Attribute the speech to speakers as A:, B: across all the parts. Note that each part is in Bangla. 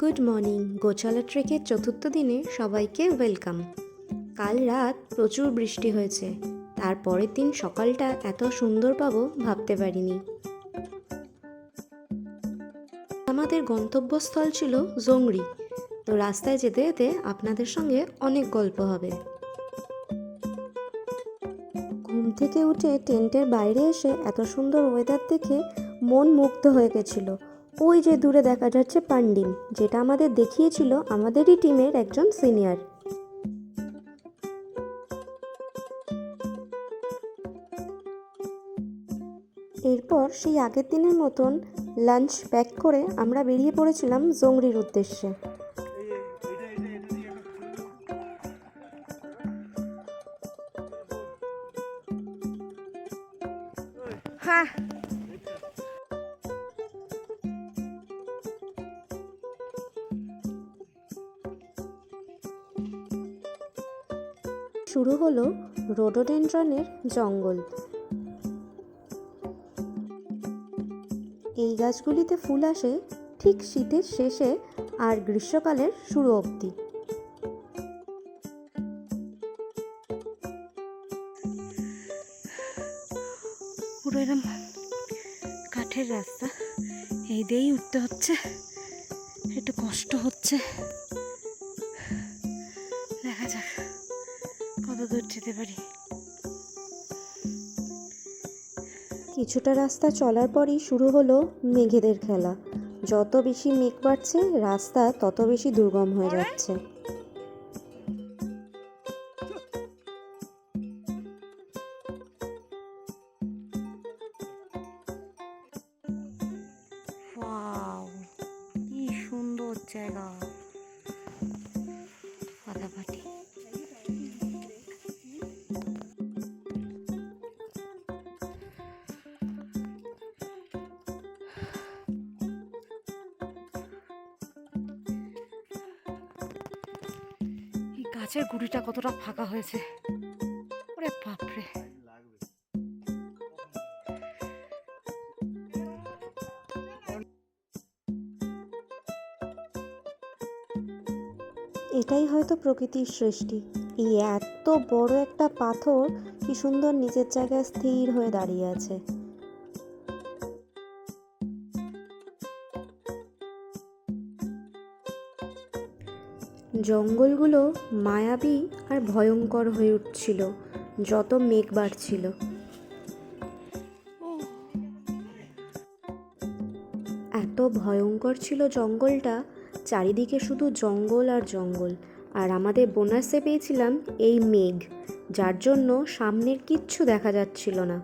A: Good morning. গোচালা ট্রেকের চতুর্থ দিনে সবাইকে ওয়েলকাম। কাল রাত প্রচুর বৃষ্টি হয়েছে, তারপরের দিন সকালটা এত সুন্দর পাবো ভাবতে পারিনি। আমাদের গন্তব্যস্থল ছিল জংড়ি, তো রাস্তায় যেতে যেতে আপনাদের সঙ্গে অনেক গল্প হবে। ঘুম থেকে উঠে টেন্টের বাইরে এসে এত সুন্দর ওয়েদার দেখে মন মুগ্ধ হয়ে গেছিল। ওই যে দূরে দেখা যাচ্ছে পান্ডিম, যেটা আমাদের দেখিয়েছিল আমাদেরই টিমের একজন সিনিয়র। এরপর সেই আগের দিনের মতন লাঞ্চ প্যাক করে আমরা বেরিয়ে পড়েছিলাম জংড়ির উদ্দেশ্যে। হ্যাঁ, শুরু হলো রোডোডেনড্রনের জঙ্গল। এই গাছগুলিতে ফুল আসে ঠিক শীতের শেষে আর গ্রীষ্মকালের শুরু অবধি।
B: পুরো এরকম কাঠের রাস্তা, এই দিয়েই উঠতে হচ্ছে, একটু কষ্ট হচ্ছে। দেখা যাক কত দূর যেতে পারি।
A: কিছুটা রাস্তা চলার পরই শুরু হলো মেঘেদের খেলা। যত বেশি মেঘ বাড়ছে রাস্তা তত বেশি দুর্গম হয়ে যাচ্ছে।
B: ওয়াও, কি সুন্দর জায়গা। পাতাপাতি এই গাছের গুড়িটা কতটা ফাঁকা হয়েছে, ওরে বাপরে।
A: এটাই হয়তো প্রকৃতির সৃষ্টি। এই এত বড় একটা পাথর কি সুন্দর নিজের জায়গায় স্থির হয়ে দাঁড়িয়ে আছে। জঙ্গলগুলো মায়াবী আর ভয়ঙ্কর হয়ে উঠছিল যত মেঘ বাড়ছিল। এত ভয়ঙ্কর ছিল জঙ্গলটা, চারিদিকে শুধু জঙ্গল আর জঙ্গল। আর আমাদের বোনাসে পেয়েছিলাম এই মেঘ, যার জন্য সামনের কিচ্ছু দেখা যাচ্ছিল না।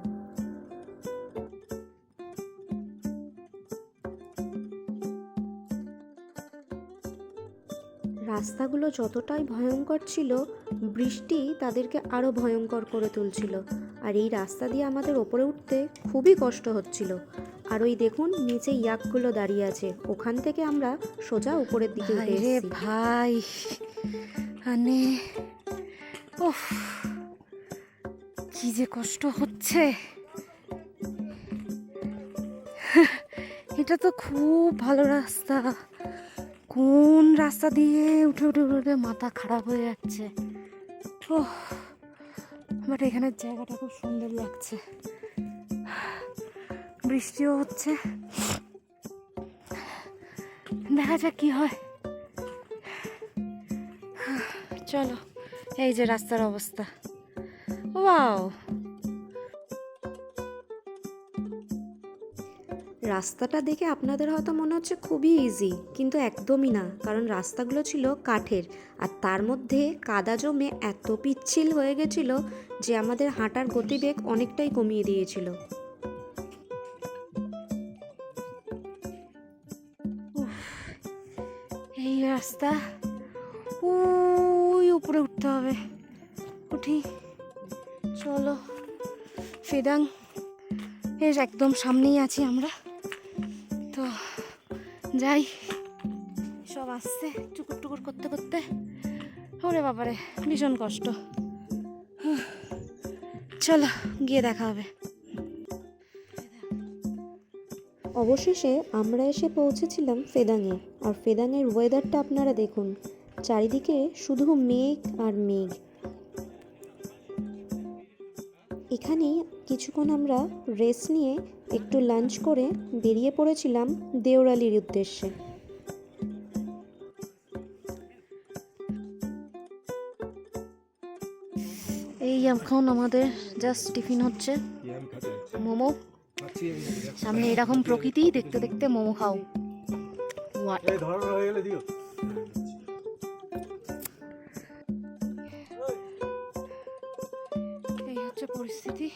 A: রাস্তাগুলো যতটাই ভয়ঙ্কর ছিল, বৃষ্টি তাদেরকে আরও ভয়ঙ্কর করে তুলছিল। আর এই রাস্তা দিয়ে আমাদের ওপরে উঠতে খুবই কষ্ট হচ্ছিল। আর ওই দেখুন নিচে ইয়াকগুলো দাঁড়িয়ে আছে, ওখান থেকে আমরা সোজা উপরের দিকে উঠে
B: রে
A: এসেছি।
B: ভাই, মানে ওফ, কি যে কষ্ট হচ্ছে। এটা তো খুব ভালো রাস্তা, কোন রাস্তা দিয়ে উঠে উঠে উঠে মাথা খারাপ হয়ে যাচ্ছে। ওহ, বাট এখানের জায়গাটা খুব সুন্দর লাগছে, বৃষ্টিও হচ্ছে। দেখা যাক কি হয়। চলো, এই যে রাস্তার অবস্থা। ওয়াও,
A: রাস্তাটা দেখে আপনাদের হয়তো মনে হচ্ছে খুবই ইজি, কিন্তু একদমই না। কারণ রাস্তাগুলো ছিল কাঠের, আর তার মধ্যে কাদা জমে এত পিচ্ছিল হয়ে গেছিল যে আমাদের হাঁটার গতিবেগ অনেকটাই কমিয়ে দিয়েছিল।
B: এই রাস্তা, ওই উপরে উঠতে হবে। উঠি, চলো। ফিদাং এর একদম সামনেই আছি আমরা, তো যাই। সব আসছে টুকুর টুকুর করতে করতে, ওরে বাবারে ভীষণ কষ্ট। চলো গিয়ে দেখা হবে।
A: অবশেষে আমরা এসে পৌঁছেছিলাম ফেদাংয়ে। আর ফেদাংয়ের ওয়েদারটা আপনারা দেখুন, চারিদিকে শুধু মেঘ আর মেঘ। এখানেই কিছুক্ষণ আমরা রেস্ট নিয়ে একটু লাঞ্চ করে বেরিয়ে পড়েছিলাম দেওরালির উদ্দেশ্যে।
B: এই এখন আমাদের জাস্ট টিফিন হচ্ছে মোমো। সামনে এরকম প্রকৃতি দেখতে দেখতে মোমো খাও। এই হচ্ছে পরিস্থিতি।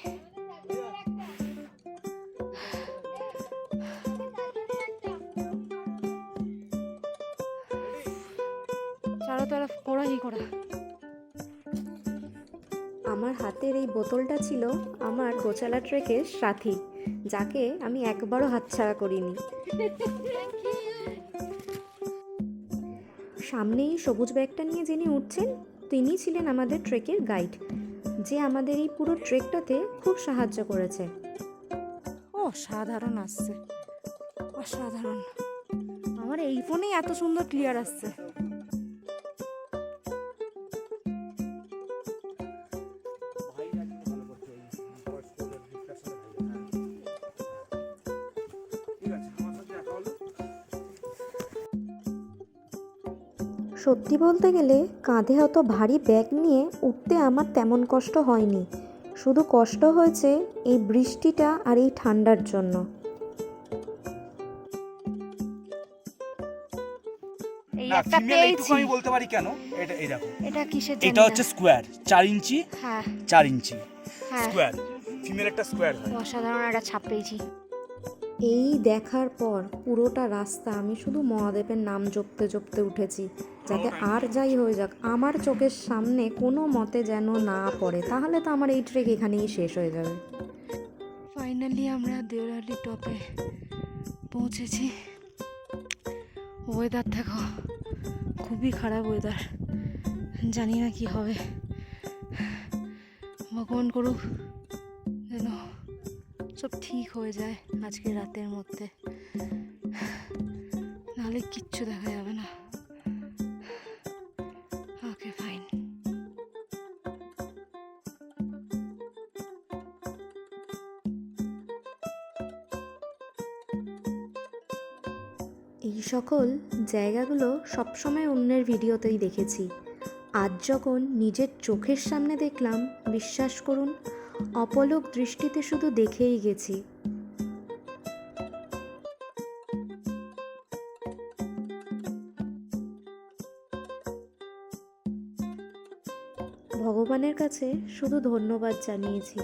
B: চারো তরফ করা হি করা।
A: আমার হাতের এই বোতলটা ছিল আমার গোচালা ট্রেকের সাথী, যাকে আমি একবারও হাতছাড়া করিনি। সামনেই সবুজ ব্যাগটা নিয়ে যিনি উঠছেন তিনি ছিলেন আমাদের ট্রেকের গাইড, যে আমাদের এই পুরো ট্রেকটাতে খুব সাহায্য করেছে।
B: অসাধারণ আসছে, অসাধারণ। আমার এই ফোনেই এত সুন্দর ক্লিয়ার আসছে।
A: সত্যি বলতে গেলে কাঁধে অত ভারী ব্যাগ নিয়ে উঠতে আমার তেমন কষ্ট হয়নি, শুধু কষ্ট হয়েছে এই বৃষ্টিটা আর এই ঠান্ডার জন্য।
B: এই
C: না,
B: একটা
C: female এইটুকু
B: পেয়েছি।
C: আমি বলতে পারি কেন, এটা এই দেখো,
B: এটা কিসের
C: এটা হচ্ছে স্কোয়ার 4 ইঞ্চি,
B: হ্যাঁ
C: 4 ইঞ্চি
B: হ্যাঁ,
C: স্কোয়ার, ফিমেল একটা স্কোয়ার হয়।
B: অসাধারণ একটা ছাপ পেয়েছি।
A: এই দেখার পর পুরোটা রাস্তা আমি শুধু মহাদেবের নাম জপতে জপতে উঠেছি, যাতে আর যাই হয়ে যাক আমার চোখের সামনে কোনো মতে যেন না পড়ে, তাহলে তো আমার এই ট্রেক এখানেই শেষ হয়ে যাবে।
B: ফাইনালি আমরা দেওরালি টপে পৌঁছেছি। ওয়েদার দেখো, খুবই খারাপ ওয়েদার, জানি না কি হবে। ভগবান করুক যেন সব ঠিক হয়ে যায় আজকে রাতের মধ্যে, নাহলে কিচ্ছু দেখা যাবে না। Okay fine.
A: এই সকল জায়গাগুলো সবসময় অন্যের ভিডিওতেই দেখেছি, আজ যখন নিজের চোখের সামনে দেখলাম, বিশ্বাস করুন অপলক দৃষ্টিতে শুধু দেখেই গেছি। ভগবানের কাছে শুধু ধন্যবাদ জানিয়েছি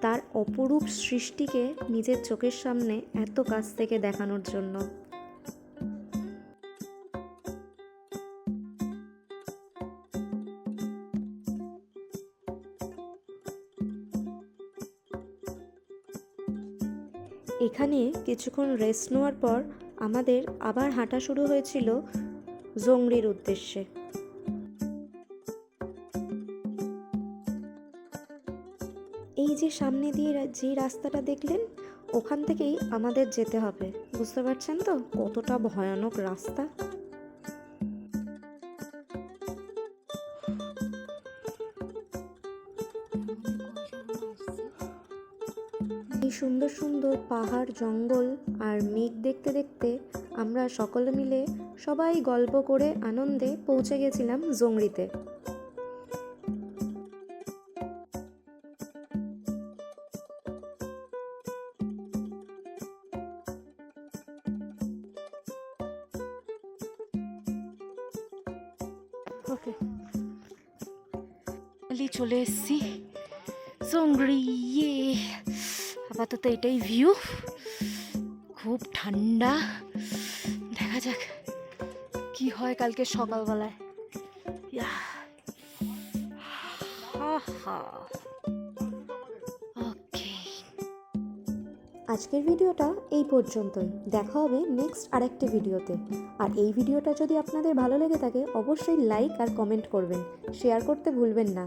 A: তার অপরূপ সৃষ্টিকে নিজের চোখের সামনে এত কাছ থেকে দেখানোর জন্য। এখানে কিছুক্ষণ রেস্ট নেওয়ার পর আমাদের আবার হাঁটা শুরু হয়েছিল জংরির উদ্দেশ্যে। এই যে সামনে দিয়ে যে রাস্তাটা দেখলেন, ওখান থেকেই আমাদের যেতে হবে। বুঝতে পারছেন তো কতটা ভয়ানক রাস্তা। এই সুন্দর সুন্দর পাহাড়, জঙ্গল আর মেঘ দেখতে দেখতে আমরা সকলে মিলে সবাই গল্প করে আনন্দে পৌঁছে গেছিলাম জংরিতে।
B: ওকে, চলে এসছি জংরি। ইয়ে, আপাতত এটাই ভিউ, খুব ঠান্ডা। দেখা যাক কি হয় কালকে সকালবেলায়। ওকে,
A: আজকের ভিডিওটা এই পর্যন্তই, দেখা হবে নেক্সট আরেকটি ভিডিওতে। আর এই ভিডিওটা যদি আপনাদের ভালো লেগে থাকে অবশ্যই লাইক আর কমেন্ট করবেন, শেয়ার করতে ভুলবেন না।